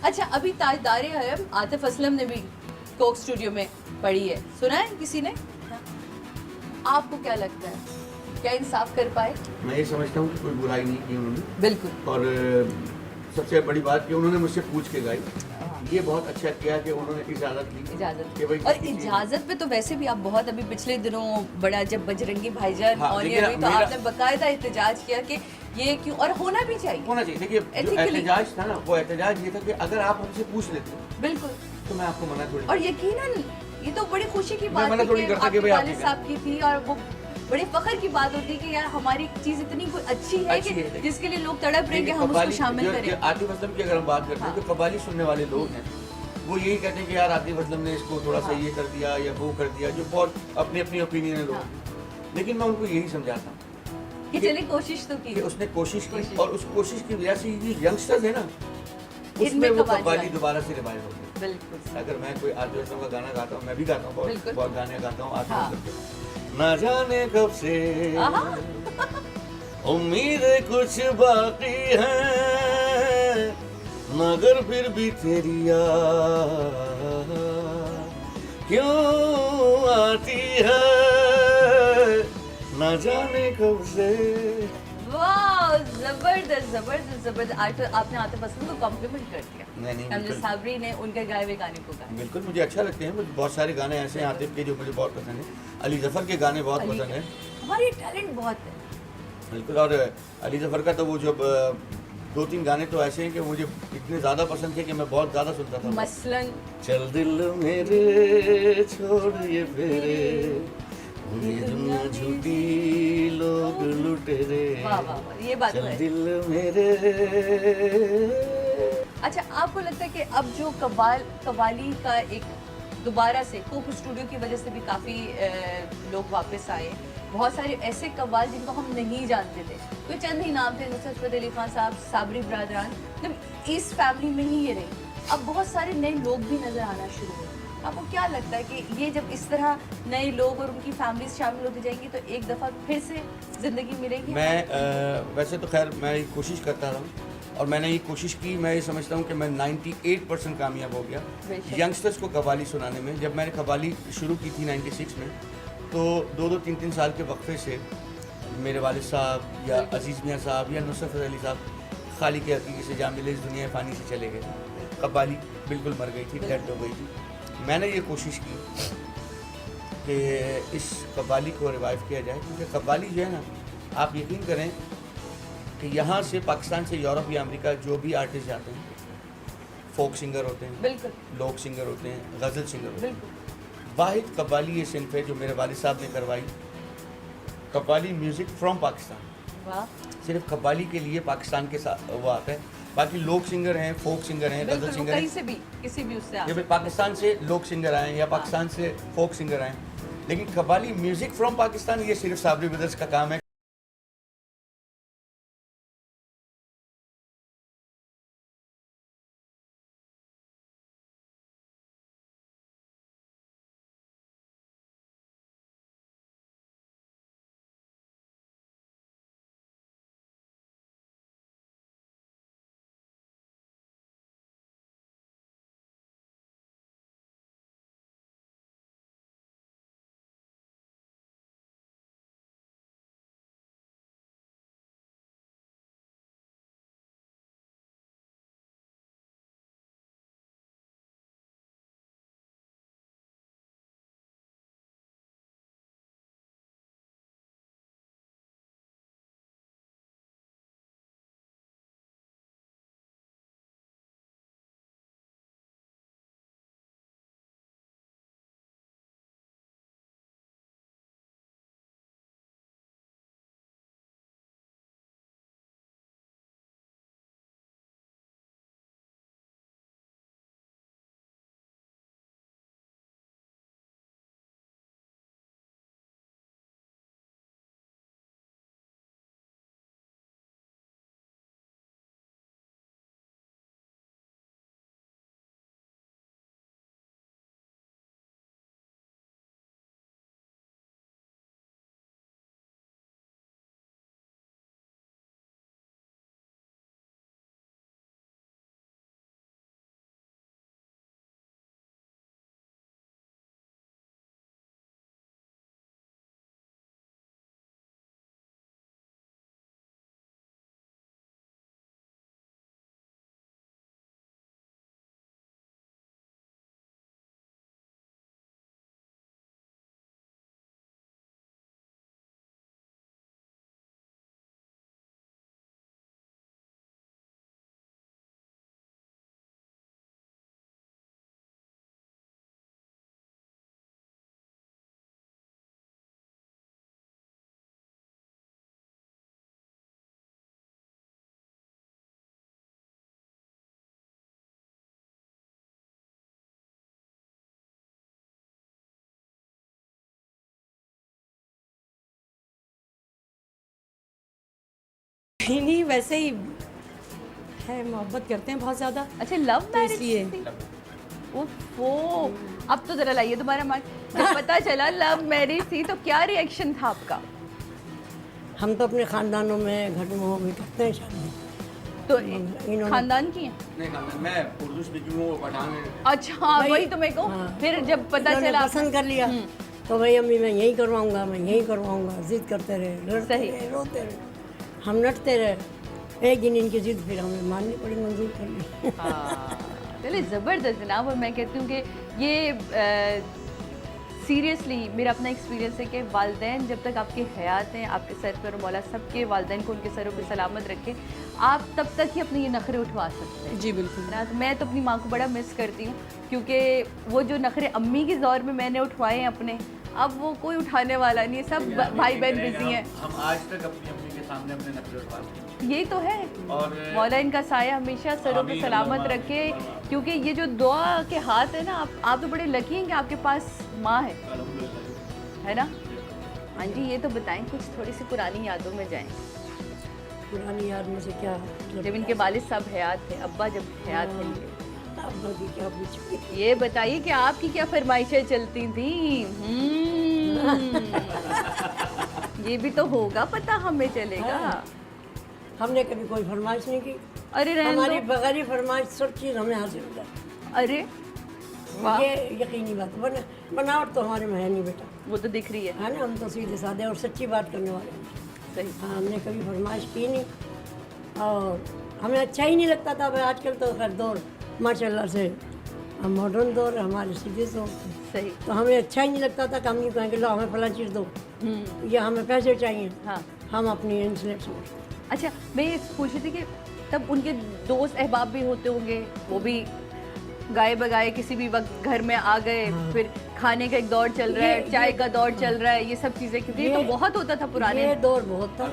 अच्छा, अभी ताजदारे हरम आतिफ असलम ने भी कोक स्टूडियो में पढ़ी है, सुना है किसी ने? आपको क्या लगता है, क्या इंसाफ कर पाए? मैं ये समझता हूँ कि कोई बुराई नहीं की उन्होंने, बिल्कुल। और सबसे बड़ी बात कि उन्होंने मुझसे पूछ के गाई। ये बहुत अच्छा किया कि उन्होंने इजाज़त दी इजाजत कि भाई और किसी चीज़- इजाजत पे तो वैसे भी आप बहुत अभी पिछले दिनों बड़ा, जब बजरंगी भाईजान हाँ, और देखिए हुई तो मेरा- आपने बकायदा एहतजाज किया कि ये क्यों, और होना भी चाहिए। होना चाहिए। देखिए जो Ethically। एहतजाज था ना, वो एहतजाज ये था कि अगर आप हमसे पूछ लेते बिल्कुल। तो मैं आपको मना थोड़ी और यकीनन ये तो बड़ी खुशी की बात मना है थोड़ी कि करता कि आपके भाई आप वालिद ठीक साहब की थी, और वो बड़े फख्र की बात होती है कि यार हमारी चीज इतनी कोई अच्छी है अच्छी कि है। जिसके लिए लोग तड़प रहे हैं कि देखिए, हम उसको कव्वाली शामिल जो करें। आतिफ असलम की अगर हम बात करते हैं, तो कव्वाली सुनने वाले लोग हैं, वो यही कहते हैं कि यार आतिफ असलम ने इसको थोड़ा सा ये कर दिया या वो कर दिया, जो बहुत अपनी अपनी ओपिनियन है लोग। लेकिन मैं उनको यही समझाता हूँ कि चले कोशिश तो की। कि उसने कोशिश की, और उस कोशिश की वजह से ये यंगस्टर्स है ना, उसमें वो कव्वाली दोबारा से रिवाइव हो गई। बिल्कुल। अगर मैं कोई आतिफ असलम का गाना गाता हूँ, मैं भी गाता हूँ, बिल्कुल। बहुत गाने गाता हूँ आतिफ असलम के। ना जाने कब से उम्मीद कुछ बाकी है, मगर फिर भी तेरी याद क्यों आती है, ना जाने कब से। वाह, जबरदस्त जबरदस्त जबरदस्त। आज तो आपने आतिफ असलम को कॉम्प्लीमेंट कर दिया। नहीं, हमने बिल्कुल। साबरी ने उनके गाए हुए गाने को गाया। बिल्कुल मुझे अच्छा लगते हैं, मुझे बहुत सारे गाने ऐसे हैं आतिफ के जो मुझे बहुत पसंद हैं। अली ज़फ़र के गाने बहुत अली पसंद का- हैं। हमारे टैलेंट बहुत है। बिल्कुल। और अली ज़फ़र का तो वो जो 2-3 गाने तो ऐसे हैं कि मुझे इतने ज़्यादा पसंद थे कि मैं बहुत ज़्यादा सुनता था। मसलन चल दिल मेरे छोड़ ये फेरे, ये दुनिया झूठी लोग लुटेरे, वाह वाह वाह, ये बात तो चल है। दिल मेरे। अच्छा, आपको लगता है कि अब जो कव्वाली का एक दोबारा से कोक स्टूडियो की वजह से भी काफ़ी लोग वापस आए, बहुत सारे ऐसे कव्वाल जिनको हम नहीं जानते थे, कोई चंद ही नाम थे, नुसरत फतेह अली खान साहब, साबरी बरदरान, मतलब इस फैमिली में ही ये रही। अब बहुत सारे नए लोग भी नज़र आना शुरू हुए। आपको क्या लगता है कि ये जब इस तरह नए लोग और उनकी फैमिलीज शामिल होती जाएंगी तो एक दफ़ा फिर से ज़िंदगी मिलेगी? मैं वैसे तो खैर मैं ये कोशिश करता रहा हूँ, और मैंने ये कोशिश की। मैं ये समझता हूँ कि मैं 98% कामयाब हो गया बेशक। यंगस्टर्स को कव्वाली सुनाने में। जब मैंने कव्वाली शुरू की थी 96 में, तो 2-3 साल के वक्फे से मेरे वालिद साहब या अजीज़ मियाँ साहब या नुसरत फतेह अली साहब खाली के हकीकी से जा मिले, इस दुनिया फ़ानी से चले गए। कव्वाली बिल्कुल मर गई थी, डेड हो गई थी। मैंने ये कोशिश की कि इस कव्वाली को रिवाइव किया जाए, क्योंकि कव्वाली जो है ना, आप यकीन करें कि यहाँ से पाकिस्तान से यूरोप या अमेरिका जो भी आर्टिस्ट जाते हैं, फोक सिंगर होते हैं, बिल्कुल लोक सिंगर होते हैं, गज़ल सिंगर होते हैं, बिल्कुल। वाहिद कव्वाली ये सिंफ है जो मेरे वालिद साहब ने करवाई। कव्वाली म्यूज़िक फ्रॉम पाकिस्तान, वाह, सिर्फ कव्वाली के लिए पाकिस्तान के साथ वो आता है। बाकी लोक सिंगर हैं, फोक सिंगर हैं, गज़ल बिल्कुल, वो सिंगर कहीं हैं, से भी किसी भी उससे आ ये भी पाकिस्तान से लोक सिंगर आए या पाकिस्तान से फोक सिंगर आए। लेकिन कव्वाली म्यूज़िक फ्रॉम पाकिस्तान ये सिर्फ साबरी ब्रदर्स का काम है। कहीं नहीं, वैसे ही है, मोहब्बत करते हैं बहुत ज़्यादा। अच्छा लव तो मैरिज इसलिए। थी? ओफो, अब तो जरा लाइए दोबारा माइक। जब पता चला लव मैरिज थी तो क्या रिएक्शन था आपका? हम तो अपने खानदानों में घरों में करते हैं शादी। तो इन्होंने- खानदान की है? नहीं मैं उर्दू स्पीकिंग हूँ, वो पठान है। अच्छा हाँ, भाई- वही तो मैं कहूँ। हाँ। फिर जब पता इन्होंने चला पसंद कर लिया तो भाई अम्मी मैं यही करवाऊंगा, मैं यही करवाऊंगा, जिद करते रहे, लड़ते सही। रहे, रोते रहे, हम लड़ते रहे। एक दिन इनकी जिद फिर हमें माननी पड़ी, मंजूर कर ली। हाँ, चलिए ज़बरदस्त जनाब। और मैं कहती हूँ कि ये सीरियसली मेरा अपना एक्सपीरियंस है कि वालिदैन जब तक आपके हयात हैं, आपके सर पर मौला सबके वालिदैन को उनके सरों पर सलामत रखे, आप तब तक ही अपने ये नखरे उठवा सकते हैं। जी बिल्कुल। ना तो मैं तो अपनी माँ को बड़ा मिस करती हूँ, क्योंकि वो जो नखरे अम्मी के दौर में मैंने उठवाए हैं अपने, अब वो कोई उठाने वाला नहीं है, सब भाई बहन बिजी हैं। हम आज तक अपनी अम्मी के सामने अपने नखरे उठवाते हैं। यही तो है। और मौला इनका साया हमेशा सरों पे सलामत रखे, क्योंकि ये जो दुआ के हाथ है ना, आप तो बड़े लकी हैं कि आपके पास माँ है ना। हाँ जी, ये तो बताएं, कुछ थोड़ी सी पुरानी यादों में जाएं। पुरानी याद में से क्या मतलब जब इनके वालिद साहब हयात थे, अब्बा जब हयात थे इनके, अब्बा की क्या पूछोगे। ये बताइए कि आपकी क्या फरमाइशें चलती थी? ये भी तो होगा पता, हमें चलेगा। हाँ। हमने कभी कोई फरमाइश नहीं की, अरे रहने हमारी दो। बगैर फरमाइश सब चीज़ हमें हासिल हो जाती। अरे वाह, ये यकीनी बात, बनावट तो हमारे में है नहीं बेटा, वो तो दिख रही है। है ना। हम तो सीधे साधे और सच्ची बात करने वाले हैं। सही। हाँ, हमने कभी फरमाइश की नहीं और हमें अच्छा ही नहीं लगता था। भाई आजकल तो खैर दौर माशाल्लाह से मॉडर्न दौर है, हमारे सीधे दौर थे। सही। तो हमें अच्छा ही नहीं लगता था कि हम यूँ कहेंगे लो हमें फला चीज़ दो या हमें पैसे चाहिए। हाँ। हम अपनी इंसलेट समझते। अच्छा, मैं ये पूछ रही थी कि तब उनके दोस्त अहबाब भी होते होंगे, वो भी गाए बगाए किसी भी वक्त घर में आ गए, फिर खाने का एक दौर चल रहा है, चाय का दौर चल रहा है, ये सब चीज़ें, क्योंकि ये तो बहुत होता था पुराने। ये दौर बहुत था। अभी